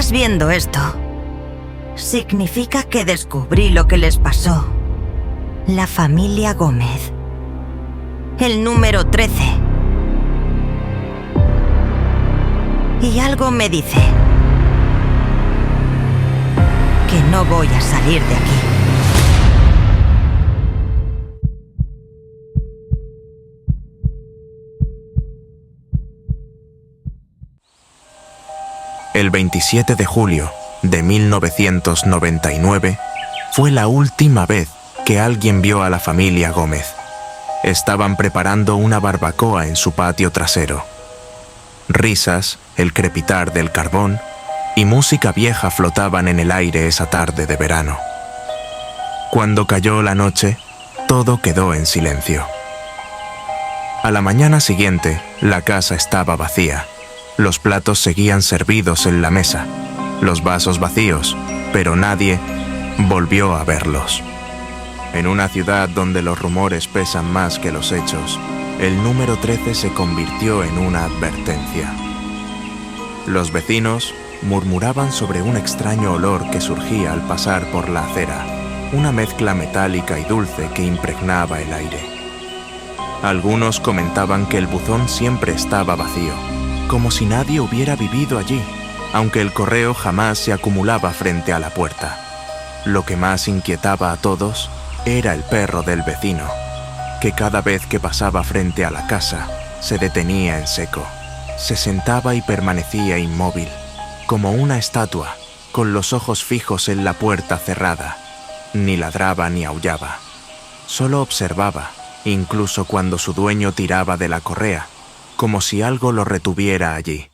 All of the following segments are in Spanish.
estás viendo esto, significa que descubrí lo que les pasó. La familia Gómez. El número 13. Y algo me dice que no voy a salir de aquí. El 27 de julio de 1999 fue la última vez que alguien vio a la familia Gómez. Estaban preparando una barbacoa en su patio trasero. Risas, el crepitar del carbón y música vieja flotaban en el aire esa tarde de verano. Cuando cayó la noche, todo quedó en silencio. A la mañana siguiente, la casa estaba vacía. Los platos seguían servidos en la mesa, los vasos vacíos, pero nadie volvió a verlos. En una ciudad donde los rumores pesan más que los hechos, el número 13 se convirtió en una advertencia. Los vecinos murmuraban sobre un extraño olor que surgía al pasar por la acera, una mezcla metálica y dulce que impregnaba el aire. Algunos comentaban que el buzón siempre estaba vacío, como si nadie hubiera vivido allí, aunque el correo jamás se acumulaba frente a la puerta. Lo que más inquietaba a todos era el perro del vecino, que cada vez que pasaba frente a la casa, se detenía en seco, se sentaba y permanecía inmóvil, como una estatua, con los ojos fijos en la puerta cerrada. Ni ladraba ni aullaba, solo observaba, incluso cuando su dueño tiraba de la correa, como si algo lo retuviera allí.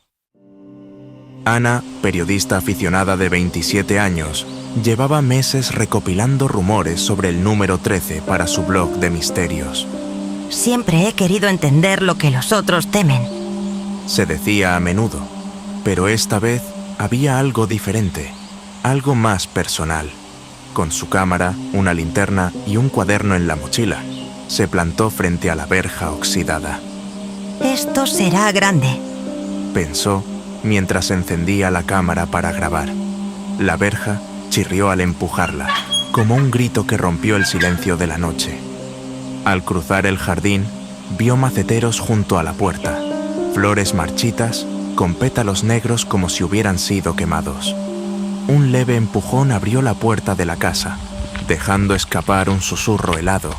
Ana, periodista aficionada de 27 años, llevaba meses recopilando rumores sobre el número 13 para su blog de misterios. Siempre he querido entender lo que los otros temen, se decía a menudo, pero esta vez había algo diferente, algo más personal. Con su cámara, una linterna y un cuaderno en la mochila, se plantó frente a la verja oxidada. Esto será grande, pensó mientras encendía la cámara para grabar. La verja chirrió al empujarla, como un grito que rompió el silencio de la noche. Al cruzar el jardín, vio maceteros junto a la puerta, flores marchitas con pétalos negros como si hubieran sido quemados. Un leve empujón abrió la puerta de la casa, dejando escapar un susurro helado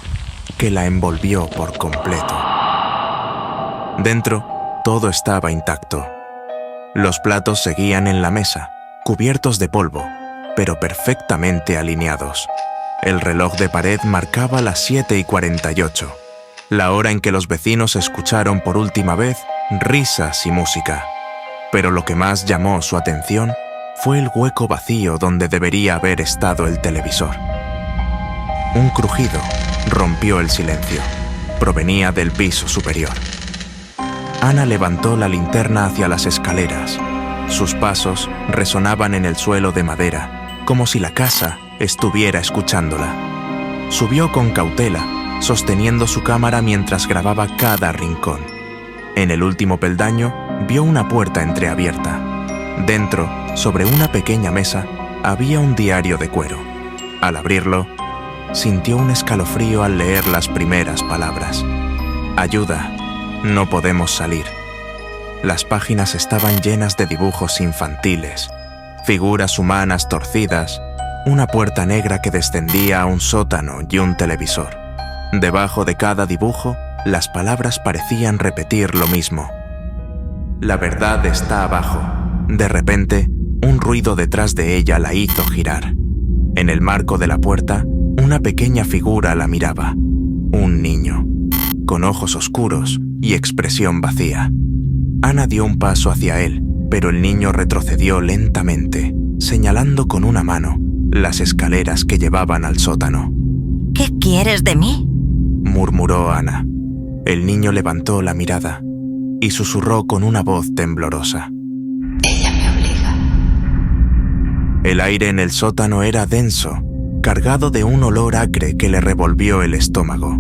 que la envolvió por completo. Dentro, todo estaba intacto. Los platos seguían en la mesa, cubiertos de polvo, pero perfectamente alineados. El reloj de pared marcaba las 7:48, la hora en que los vecinos escucharon por última vez risas y música. Pero lo que más llamó su atención fue el hueco vacío donde debería haber estado el televisor. Un crujido rompió el silencio. Provenía del piso superior. Ana levantó la linterna hacia las escaleras. Sus pasos resonaban en el suelo de madera, como si la casa estuviera escuchándola. Subió con cautela, sosteniendo su cámara mientras grababa cada rincón. En el último peldaño, vio una puerta entreabierta. Dentro, sobre una pequeña mesa, había un diario de cuero. Al abrirlo, sintió un escalofrío al leer las primeras palabras. Ayuda. No podemos salir. Las páginas estaban llenas de dibujos infantiles, figuras humanas torcidas, una puerta negra que descendía a un sótano y un televisor. Debajo de cada dibujo, las palabras parecían repetir lo mismo. La verdad está abajo. De repente, un ruido detrás de ella la hizo girar. En el marco de la puerta, una pequeña figura la miraba. Un niño, con ojos oscuros y expresión vacía. Ana dio un paso hacia él, pero el niño retrocedió lentamente, señalando con una mano las escaleras que llevaban al sótano. ¿Qué quieres de mí?, murmuró Ana. El niño levantó la mirada y susurró con una voz temblorosa. Ella me obliga. El aire en el sótano era denso, cargado de un olor acre que le revolvió el estómago.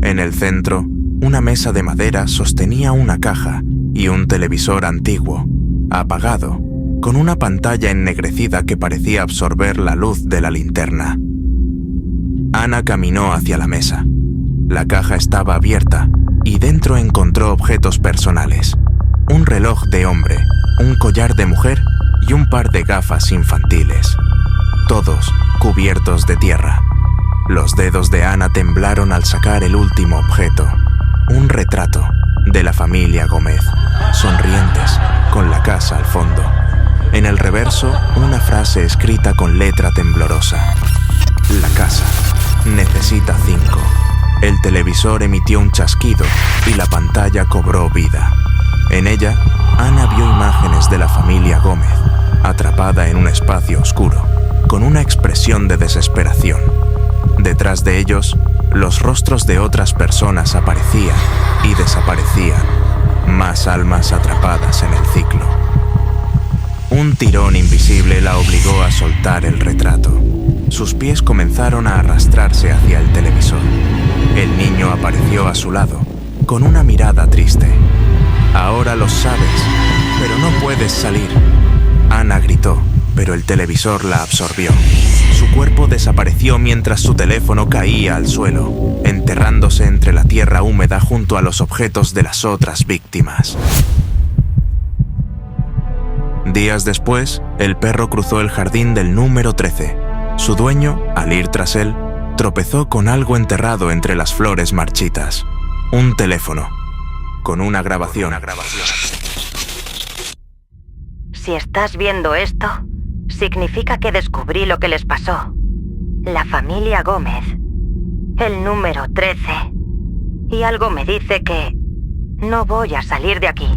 En el centro, una mesa de madera sostenía una caja y un televisor antiguo, apagado, con una pantalla ennegrecida que parecía absorber la luz de la linterna. Ana caminó hacia la mesa. La caja estaba abierta y dentro encontró objetos personales: un reloj de hombre, un collar de mujer y un par de gafas infantiles, todos cubiertos de tierra. Los dedos de Ana temblaron al sacar el último objeto: un retrato de la familia Gómez, sonrientes, con la casa al fondo. En el reverso, una frase escrita con letra temblorosa: la casa necesita 5. El televisor emitió un chasquido y la pantalla cobró vida. En ella, Ana vio imágenes de la familia Gómez, atrapada en un espacio oscuro, con una expresión de desesperación. Detrás de ellos, los rostros de otras personas aparecían y desaparecían, más almas atrapadas en el ciclo. Un tirón invisible la obligó a soltar el retrato. Sus pies comenzaron a arrastrarse hacia el televisor. El niño apareció a su lado, con una mirada triste. «Ahora lo sabes, pero no puedes salir». Ana gritó, pero el televisor la absorbió. Su cuerpo desapareció mientras su teléfono caía al suelo, enterrándose entre la tierra húmeda junto a los objetos de las otras víctimas. Días después, el perro cruzó el jardín del número 13. Su dueño, al ir tras él, tropezó con algo enterrado entre las flores marchitas: un teléfono, con una grabación. Si estás viendo esto, significa que descubrí lo que les pasó. La familia Gómez, el número 13. Y algo me dice que no voy a salir de aquí.